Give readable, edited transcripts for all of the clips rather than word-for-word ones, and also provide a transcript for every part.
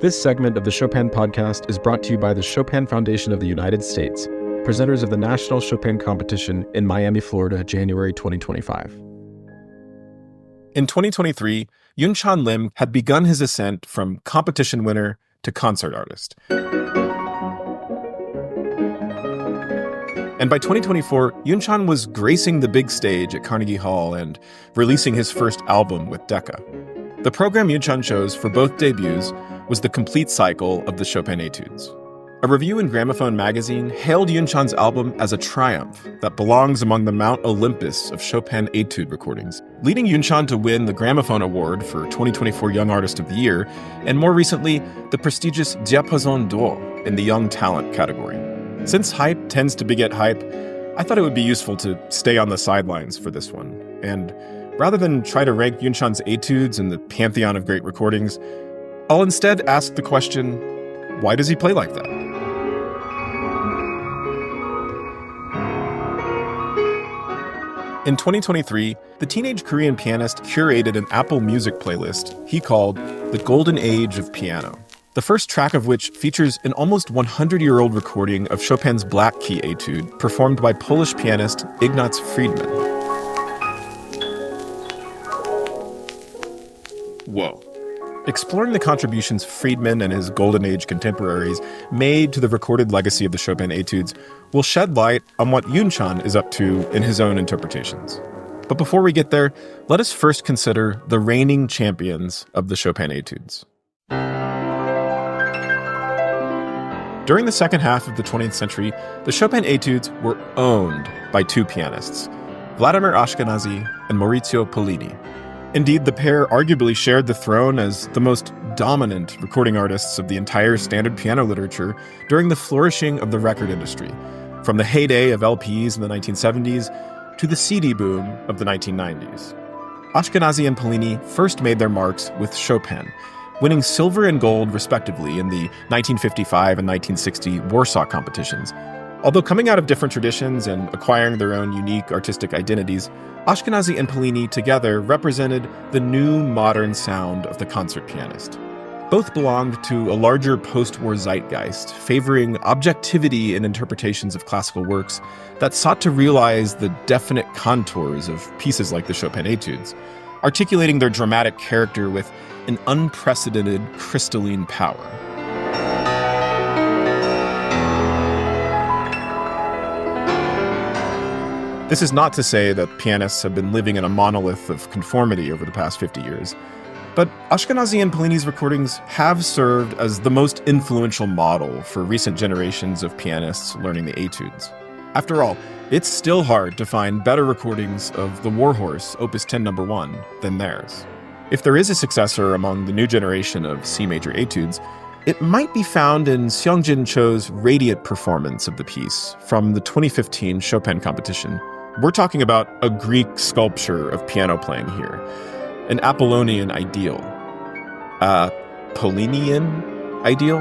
This segment of the Chopin podcast is brought to you by the Chopin Foundation of the United States, presenters of the National Chopin Competition in Miami, Florida, January 2025. In 2023, Yunchan Lim had begun his ascent from competition winner to concert artist. And by 2024, Yunchan was gracing the big stage at Carnegie Hall and releasing his first album with Decca. The program Yunchan chose for both debuts was the complete cycle of the Chopin Etudes. A review in Gramophone magazine hailed Yunchan's album as a triumph that belongs among the Mount Olympus of Chopin Etude recordings, leading Yunchan to win the Gramophone Award for 2024 Young Artist of the Year, and more recently, the prestigious Diapason d'Or in the Young Talent category. Since hype tends to beget hype, I thought it would be useful to stay on the sidelines for this one. And rather than try to rank Yunchan's etudes in the pantheon of great recordings, I'll instead ask the question, why does he play like that? In 2023, the teenage Korean pianist curated an Apple Music playlist he called The Golden Age of Piano, the first track of which features an almost 100-year-old recording of Chopin's Black Key Etude performed by Polish pianist Ignaz Friedman. Whoa. Exploring the contributions Friedman and his Golden Age contemporaries made to the recorded legacy of the Chopin Etudes will shed light on what Yunchan is up to in his own interpretations. But before we get there, let us first consider the reigning champions of the Chopin Etudes. During the second half of the 20th century, the Chopin Etudes were owned by two pianists, Vladimir Ashkenazy and Maurizio Pollini. Indeed, the pair arguably shared the throne as the most dominant recording artists of the entire standard piano literature during the flourishing of the record industry, from the heyday of LPs in the 1970s to the CD boom of the 1990s. Ashkenazy and Pollini first made their marks with Chopin, winning silver and gold respectively in the 1955 and 1960 Warsaw competitions. Although coming out of different traditions and acquiring their own unique artistic identities, Ashkenazy and Pollini together represented the new modern sound of the concert pianist. Both belonged to a larger post-war zeitgeist, favoring objectivity in interpretations of classical works that sought to realize the definite contours of pieces like the Chopin Etudes, articulating their dramatic character with an unprecedented crystalline power. This is not to say that pianists have been living in a monolith of conformity over the past 50 years, but Ashkenazy and Pollini's recordings have served as the most influential model for recent generations of pianists learning the etudes. After all, it's still hard to find better recordings of the Warhorse Opus 10 No. 1 than theirs. If there is a successor among the new generation of C major etudes, it might be found in Seongjin Cho's radiant performance of the piece from the 2015 Chopin Competition. We're talking about a Greek sculpture of piano playing here, an Apollonian ideal. A Pollinian ideal?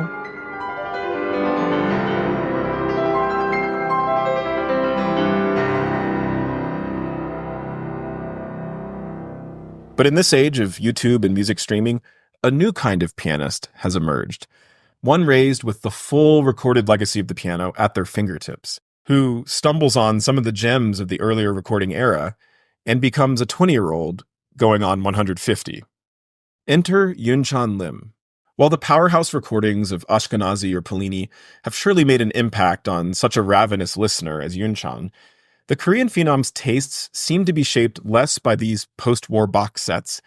But in this age of YouTube and music streaming, a new kind of pianist has emerged, one raised with the full recorded legacy of the piano at their fingertips, who stumbles on some of the gems of the earlier recording era and becomes a 20-year-old going on 150. Enter Yunchan Lim. While the powerhouse recordings of Ashkenazy or Pollini have surely made an impact on such a ravenous listener as Yunchan, the Korean phenom's tastes seem to be shaped less by these post-war box sets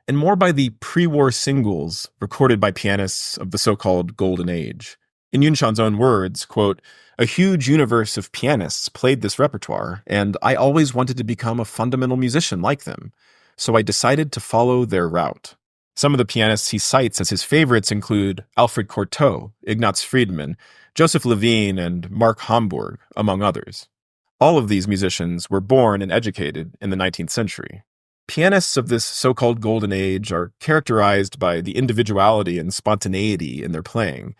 and more by the pre-war singles recorded by pianists of the so-called Golden Age. In Yunchan's own words, quote, "A huge universe of pianists played this repertoire, and I always wanted to become a fundamental musician like them, so I decided to follow their route." Some of the pianists he cites as his favorites include Alfred Cortot, Ignaz Friedman, Joseph Levine, and Mark Homburg, among others. All of these musicians were born and educated in the 19th century. Pianists of this so-called Golden Age are characterized by the individuality and spontaneity in their playing,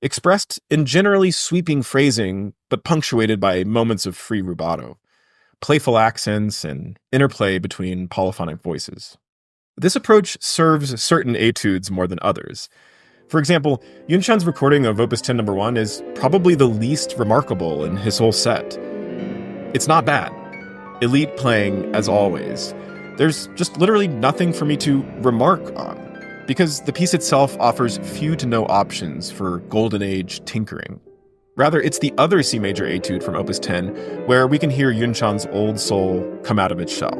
expressed in generally sweeping phrasing, but punctuated by moments of free rubato, playful accents, and interplay between polyphonic voices. This approach serves certain etudes more than others. For example, Yunchan's recording of Opus 10 No. 1 is probably the least remarkable in his whole set. It's not bad. Elite playing, as always. There's just literally nothing for me to remark on, because the piece itself offers few to no options for Golden Age tinkering. Rather, it's the other C major etude from Opus 10 where we can hear Yunchan's old soul come out of its shell.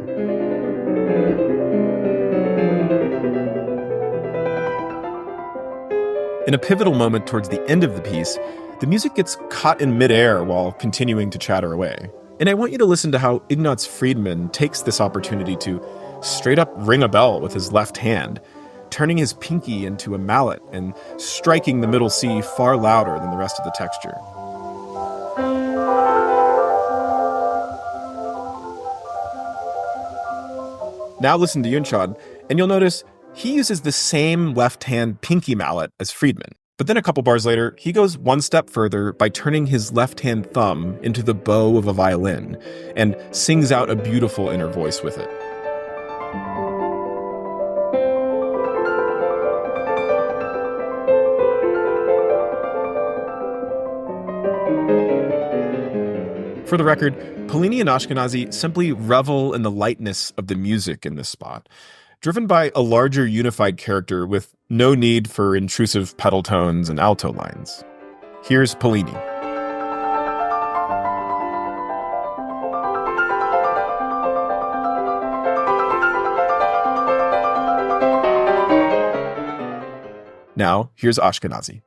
In a pivotal moment towards the end of the piece, the music gets caught in midair while continuing to chatter away. And I want you to listen to how Ignaz Friedman takes this opportunity to straight up ring a bell with his left hand, turning his pinky into a mallet and striking the middle C far louder than the rest of the texture. Now listen to Yunchan, and you'll notice he uses the same left-hand pinky mallet as Friedman. But then a couple bars later, he goes one step further by turning his left-hand thumb into the bow of a violin and sings out a beautiful inner voice with it. For the record, Pollini and Ashkenazy simply revel in the lightness of the music in this spot, driven by a larger unified character with no need for intrusive pedal tones and alto lines. Here's Pollini. Now, here's Ashkenazy.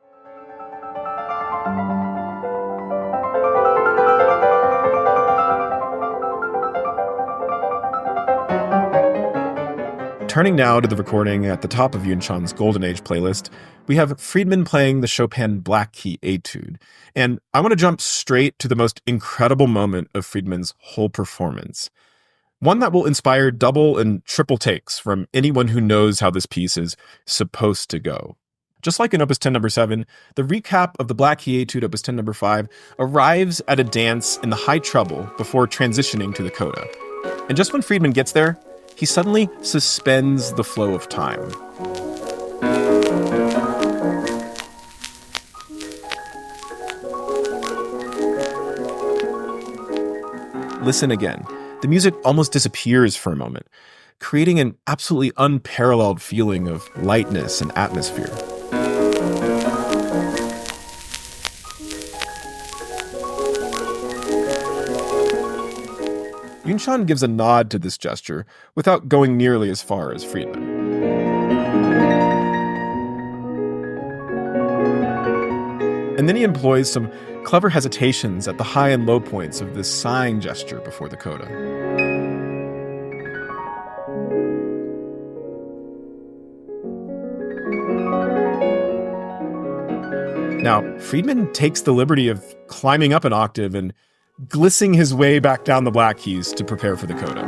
Turning now to the recording at the top of Yunchan's Golden Age playlist, we have Friedman playing the Chopin Black Key Etude. And I want to jump straight to the most incredible moment of Friedman's whole performance. One that will inspire double and triple takes from anyone who knows how this piece is supposed to go. Just like in Opus 10 No. 7, the recap of the Black Key Etude Opus 10 No. 5 arrives at a dance in the high treble before transitioning to the coda. And just when Friedman gets there, he suddenly suspends the flow of time. Listen again. The music almost disappears for a moment, creating an absolutely unparalleled feeling of lightness and atmosphere. Yunchan gives a nod to this gesture without going nearly as far as Friedman. And then he employs some clever hesitations at the high and low points of this sighing gesture before the coda. Now, Friedman takes the liberty of climbing up an octave and glissing his way back down the black keys to prepare for the coda.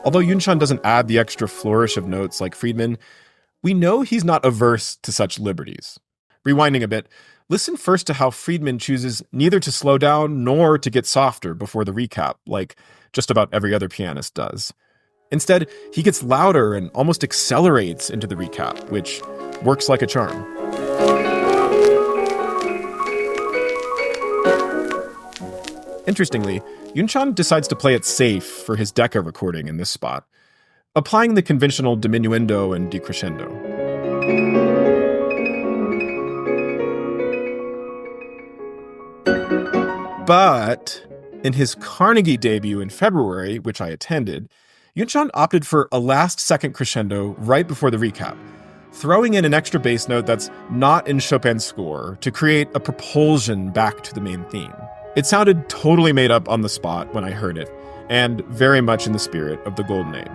Although Yunchan doesn't add the extra flourish of notes like Friedman, we know he's not averse to such liberties. Rewinding a bit, listen first to how Friedman chooses neither to slow down nor to get softer before the recap, like just about every other pianist does. Instead, he gets louder and almost accelerates into the recap, which works like a charm. Interestingly, Yunchan decides to play it safe for his Decca recording in this spot, applying the conventional diminuendo and decrescendo. But in his Carnegie debut in February, which I attended, Yunchan opted for a last-second crescendo right before the recap, throwing in an extra bass note that's not in Chopin's score to create a propulsion back to the main theme. It sounded totally made up on the spot when I heard it, and very much in the spirit of the Golden Age.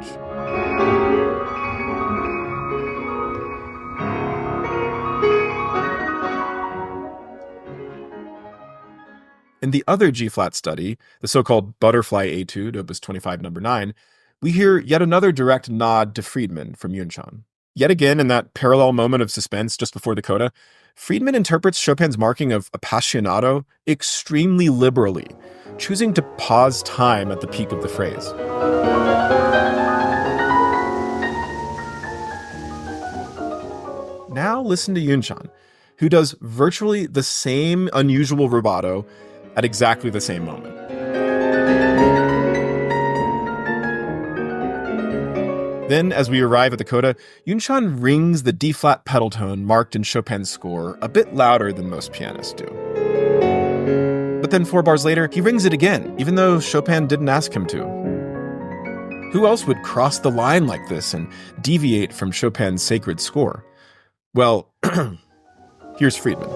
In the other G-flat study, the so-called Butterfly Etude, Opus 25 No. 9, we hear yet another direct nod to Friedman from Yunchan. Yet again, in that parallel moment of suspense just before the coda, Friedman interprets Chopin's marking of appassionato extremely liberally, choosing to pause time at the peak of the phrase. Now listen to Yunchan, who does virtually the same unusual rubato at exactly the same moment. Then, as we arrive at the coda, Yunchan rings the D-flat pedal tone marked in Chopin's score a bit louder than most pianists do. But then 4 bars later, he rings it again, even though Chopin didn't ask him to. Who else would cross the line like this and deviate from Chopin's sacred score? Well, here's Friedman.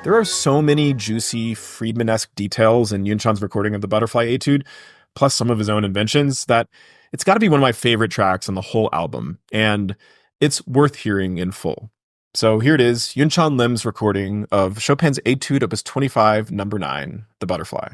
There are so many juicy Friedman-esque details in Yunchan's recording of the Butterfly Etude, plus some of his own inventions, that it's got to be one of my favorite tracks on the whole album, and it's worth hearing in full. So here it is, Yunchan Lim's recording of Chopin's Etude Opus 25, number 9, The Butterfly.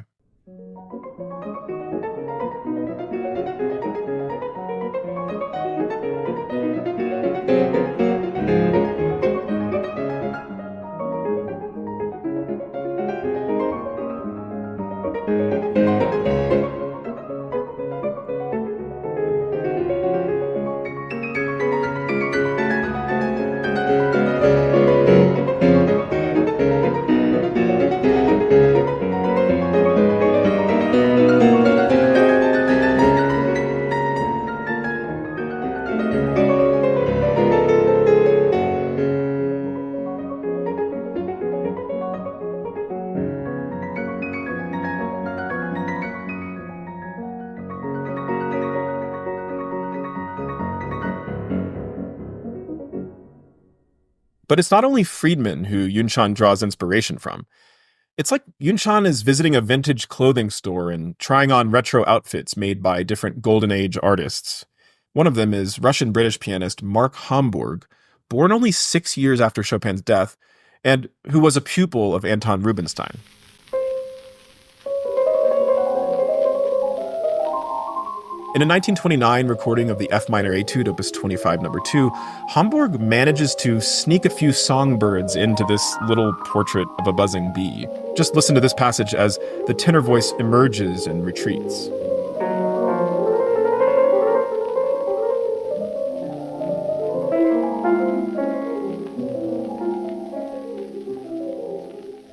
But it's not only Friedman who Yunchan draws inspiration from. It's like Yunchan is visiting a vintage clothing store and trying on retro outfits made by different Golden Age artists. One of them is Russian-British pianist Mark Hamburg, born only 6 years after Chopin's death, and who was a pupil of Anton Rubinstein. In a 1929 recording of the F minor Etude, Opus 25, number 2, Hamburg manages to sneak a few songbirds into this little portrait of a buzzing bee. Just listen to this passage as the tenor voice emerges and retreats.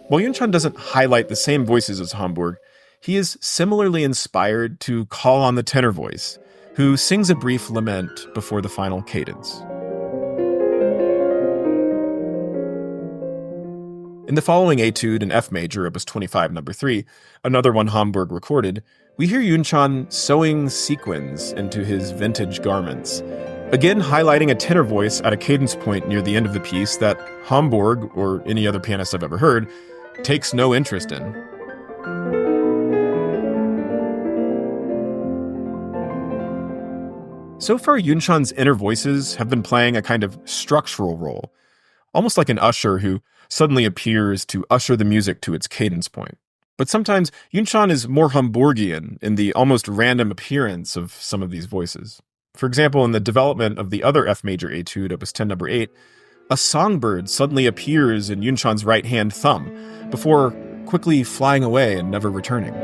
While Yunchan doesn't highlight the same voices as Hamburg, he is similarly inspired to call on the tenor voice, who sings a brief lament before the final cadence. In the following etude in F major, Opus 25, number 3, another one Hamburg recorded, we hear Yunchan sewing sequins into his vintage garments, again highlighting a tenor voice at a cadence point near the end of the piece that Hamburg, or any other pianist I've ever heard, takes no interest in. So far, Yunchan's inner voices have been playing a kind of structural role, almost like an usher who suddenly appears to usher the music to its cadence point. But sometimes Yunchan is more Hamburgian in the almost random appearance of some of these voices. For example, in the development of the other F major etude, Opus 10, number 8, a songbird suddenly appears in Yunchan's right-hand thumb before quickly flying away and never returning.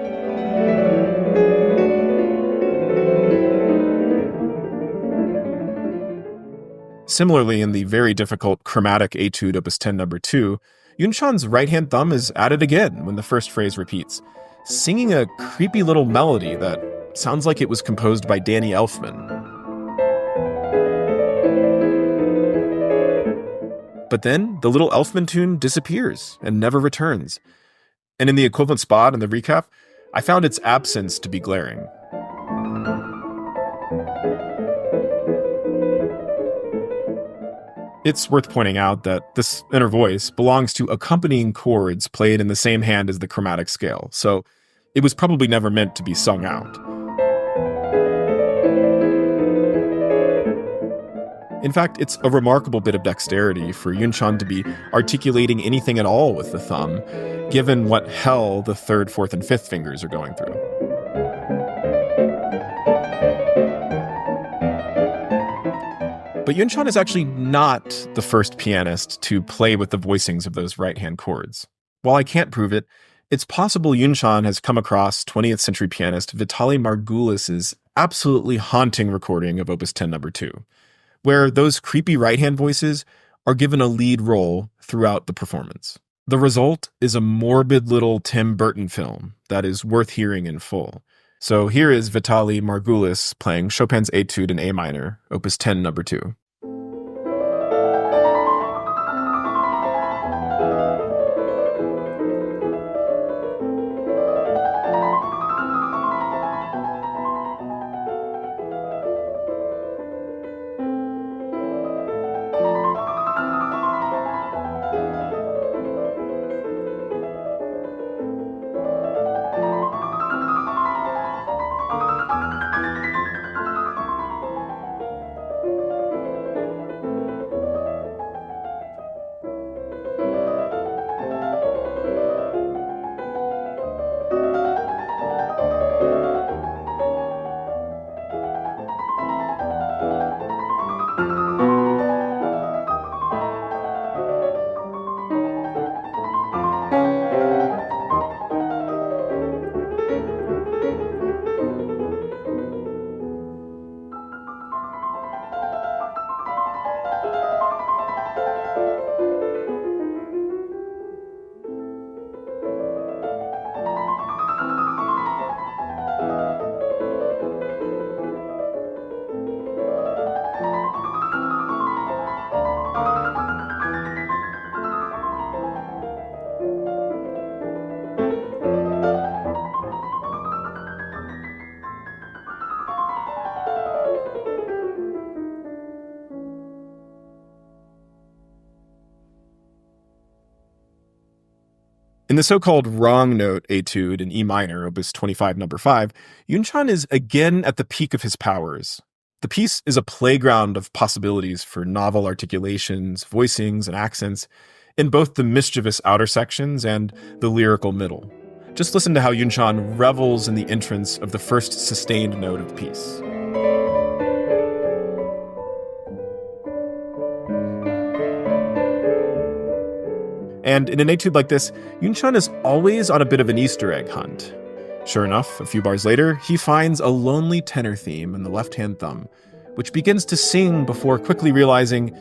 Similarly, in the very difficult chromatic etude, Opus 10, number 2, Yunchan's right-hand thumb is added again when the first phrase repeats, singing a creepy little melody that sounds like it was composed by Danny Elfman. But then the little Elfman tune disappears and never returns. And in the equivalent spot in the recap, I found its absence to be glaring. It's worth pointing out that this inner voice belongs to accompanying chords played in the same hand as the chromatic scale, so it was probably never meant to be sung out. In fact, it's a remarkable bit of dexterity for Yunchan to be articulating anything at all with the thumb, given what hell the third, fourth, and fifth fingers are going through. But Yunchan is actually not the first pianist to play with the voicings of those right-hand chords. While I can't prove it, it's possible Yunchan has come across 20th century pianist Vitaly Margulis's absolutely haunting recording of Opus 10 No. 2, where those creepy right-hand voices are given a lead role throughout the performance. The result is a morbid little Tim Burton film that is worth hearing in full. So here is Vitaly Margulis playing Chopin's Etude in A minor, Opus 10 No. 2. In the so-called wrong note etude in E minor, Opus 25 No. 5, Yunchan is again at the peak of his powers. The piece is a playground of possibilities for novel articulations, voicings, and accents in both the mischievous outer sections and the lyrical middle. Just listen to how Yunchan revels in the entrance of the first sustained note of the piece. And in an etude like this, Yunchan is always on a bit of an Easter egg hunt. Sure enough, a few bars later, he finds a lonely tenor theme in the left-hand thumb, which begins to sing before quickly realizing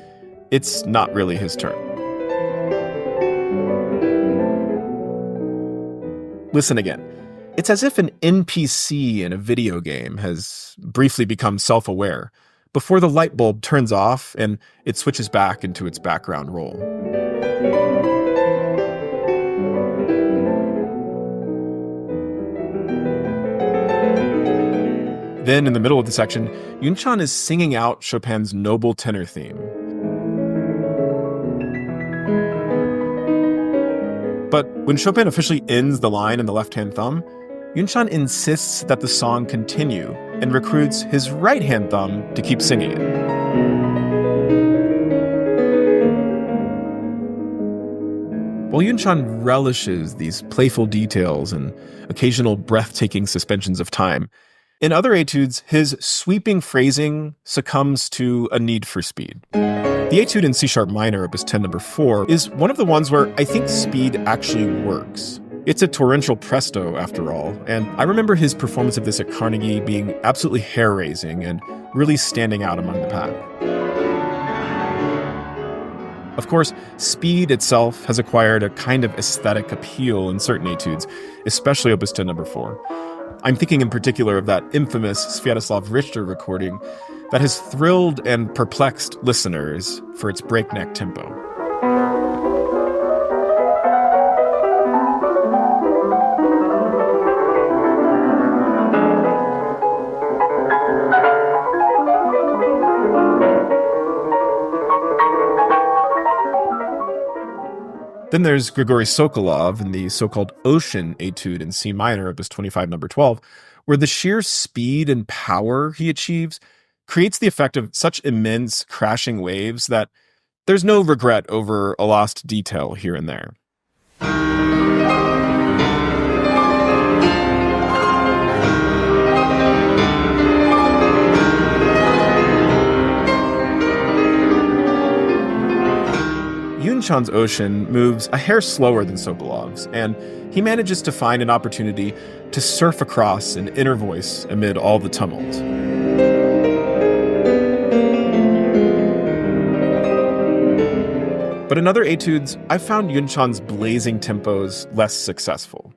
it's not really his turn. Listen again. It's as if an NPC in a video game has briefly become self-aware before the light bulb turns off and it switches back into its background role. Then, in the middle of the section, Yunchan is singing out Chopin's noble tenor theme. But when Chopin officially ends the line in the left-hand thumb, Yunchan insists that the song continue and recruits his right-hand thumb to keep singing it. While Yunchan relishes these playful details and occasional breathtaking suspensions of time, in other etudes, his sweeping phrasing succumbs to a need for speed. The etude in C-sharp minor, Opus 10 No. 4, is one of the ones where I think speed actually works. It's a torrential presto, after all, and I remember his performance of this at Carnegie being absolutely hair-raising and really standing out among the pack. Of course, speed itself has acquired a kind of aesthetic appeal in certain etudes, especially Opus 10 No. 4. I'm thinking in particular of that infamous Sviatoslav Richter recording that has thrilled and perplexed listeners for its breakneck tempo. Then there's Grigory Sokolov in the so-called Ocean Etude in C minor, Opus 25 No. 12, where the sheer speed and power he achieves creates the effect of such immense crashing waves that there's no regret over a lost detail here and there. Yunchan's ocean moves a hair slower than Sokolov's, and he manages to find an opportunity to surf across an inner voice amid all the tumult. But in other etudes, I found Yunchan's blazing tempos less successful.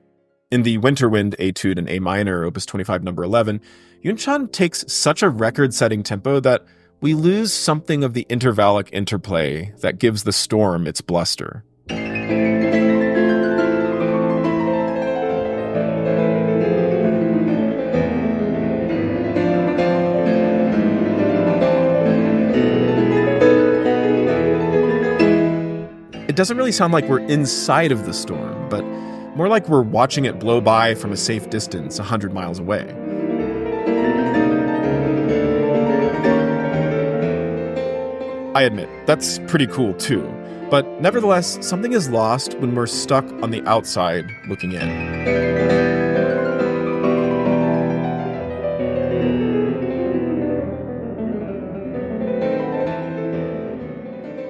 In the Winterwind Etude in A minor, Opus 25, number 11, Yunchan takes such a record-setting tempo that we lose something of the intervallic interplay that gives the storm its bluster. It doesn't really sound like we're inside of the storm, but more like we're watching it blow by from a safe distance 100 miles away. I admit, that's pretty cool too, but nevertheless, something is lost when we're stuck on the outside looking in.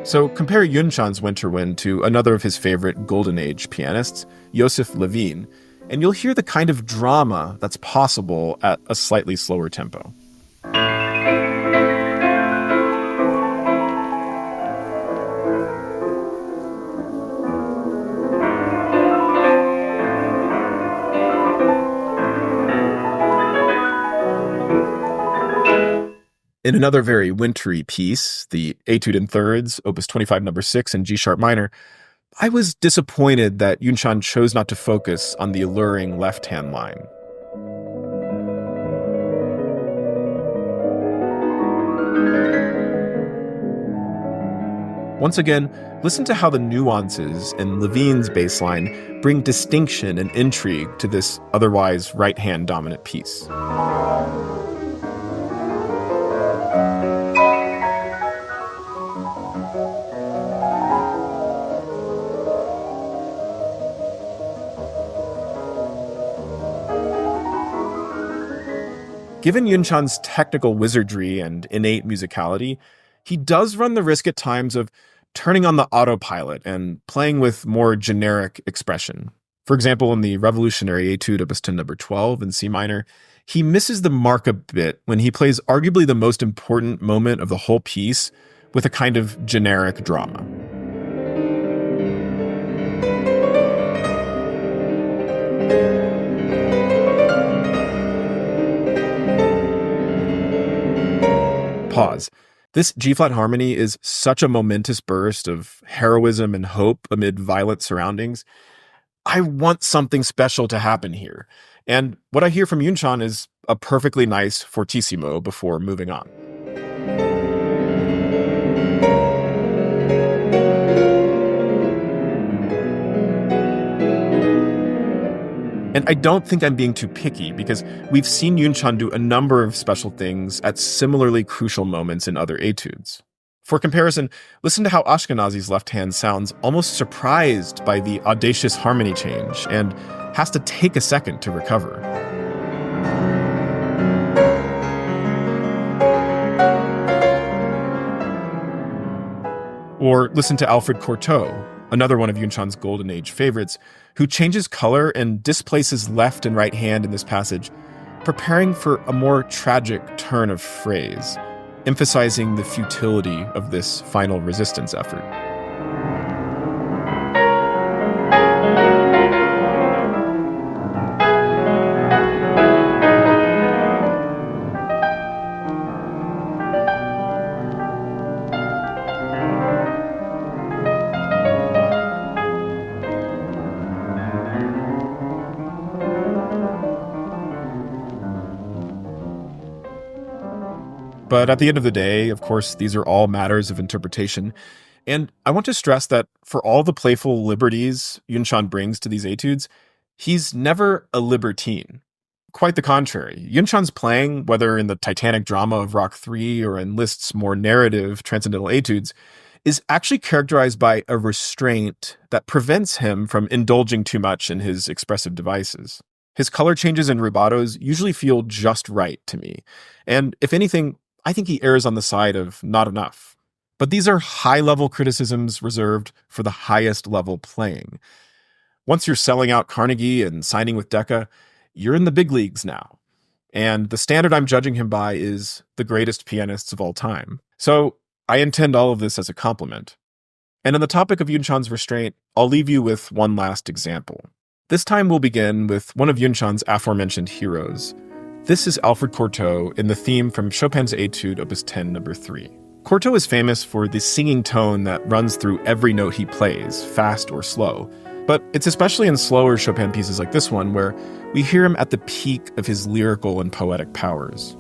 So compare Yunchan's Winterwind to another of his favorite Golden Age pianists, Joseph Levine, and you'll hear the kind of drama that's possible at a slightly slower tempo. In another very wintry piece, the Etude in Thirds, Opus 25, number 6 in G-sharp minor, I was disappointed that Yunchan chose not to focus on the alluring left-hand line. Once again, listen to how the nuances in Levine's bass line bring distinction and intrigue to this otherwise right-hand dominant piece. Given Yunchan's technical wizardry and innate musicality, he does run the risk at times of turning on the autopilot and playing with more generic expression. For example, in the revolutionary Etude Opus 10 number 12 in C minor, he misses the mark a bit when he plays arguably the most important moment of the whole piece with a kind of generic drama. Pause. This G-flat harmony is such a momentous burst of heroism and hope amid violent surroundings. I want something special to happen here. And what I hear from Yunchan is a perfectly nice fortissimo before moving on. And I don't think I'm being too picky, because we've seen Yunchan do a number of special things at similarly crucial moments in other etudes. For comparison, listen to how Ashkenazy's left hand sounds almost surprised by the audacious harmony change and has to take a second to recover. Or listen to Alfred Cortot, another one of Yunchan's Golden Age favorites, who changes color and displaces left and right hand in this passage, preparing for a more tragic turn of phrase, emphasizing the futility of this final resistance effort. But at the end of the day, of course, these are all matters of interpretation. And I want to stress that for all the playful liberties Yunchan brings to these etudes, he's never a libertine. quite the contrary. Yunchan's playing, whether in the titanic drama of Rock 3 or in Liszt's more narrative Transcendental Etudes, is actually characterized by a restraint that prevents him from indulging too much in his expressive devices. His color changes and rubatos usually feel just right to me. And if anything, I think he errs on the side of not enough. But these are high-level criticisms reserved for the highest-level playing. Once you're selling out Carnegie and signing with Decca, you're in the big leagues now. And the standard I'm judging him by is the greatest pianists of all time. So I intend all of this as a compliment. And on the topic of Yunchan's restraint, I'll leave you with one last example. This time we'll begin with one of Yunchan's aforementioned heroes. This is Alfred Cortot in the theme from Chopin's Etude, Opus 10, number 3. Cortot is famous for the singing tone that runs through every note he plays, fast or slow. But it's especially in slower Chopin pieces like this one where we hear him at the peak of his lyrical and poetic powers.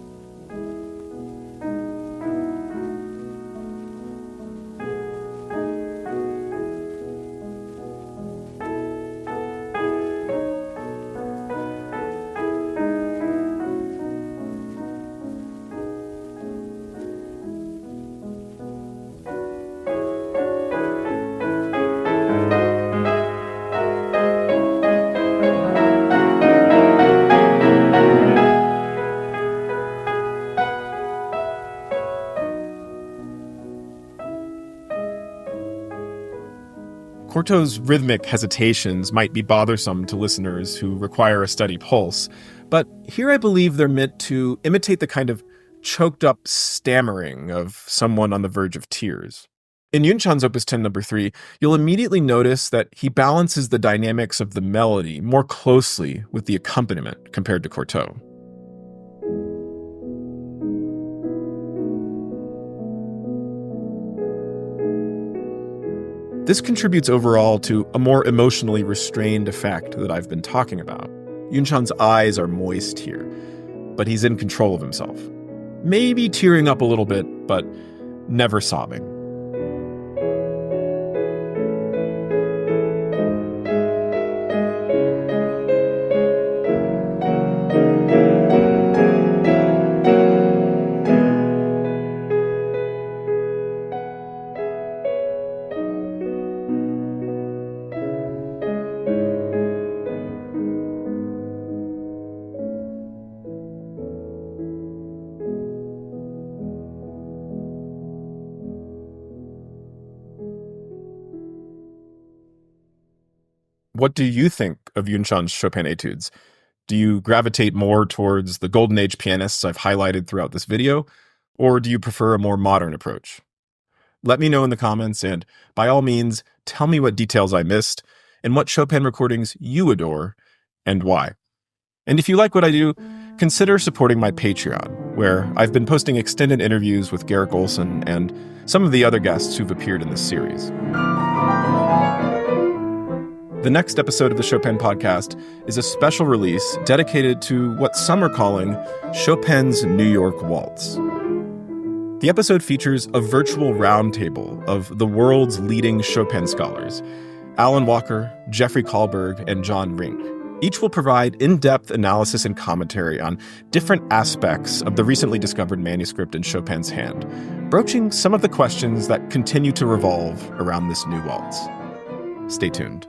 Cortot's rhythmic hesitations might be bothersome to listeners who require a steady pulse, but here I believe they're meant to imitate the kind of choked-up stammering of someone on the verge of tears. In Yunchan's Opus 10, number 3, you'll immediately notice that he balances the dynamics of the melody more closely with the accompaniment compared to Cortot. This contributes overall to a more emotionally restrained effect that I've been talking about. Yunchan's eyes are moist here, but he's in control of himself. Maybe tearing up a little bit, but never sobbing. What do you think of Yunchan's Chopin Etudes? Do you gravitate more towards the Golden Age pianists I've highlighted throughout this video, or do you prefer a more modern approach? Let me know in the comments, and by all means, tell me what details I missed, and what Chopin recordings you adore, and why. And if you like what I do, consider supporting my Patreon, where I've been posting extended interviews with Garrick Olson and some of the other guests who've appeared in this series. The next episode of the Chopin podcast is a special release dedicated to what some are calling Chopin's New York Waltz. The episode features a virtual roundtable of the world's leading Chopin scholars, Alan Walker, Jeffrey Kahlberg, and John Rink. Each will provide in-depth analysis and commentary on different aspects of the recently discovered manuscript in Chopin's hand, broaching some of the questions that continue to revolve around this new waltz. Stay tuned.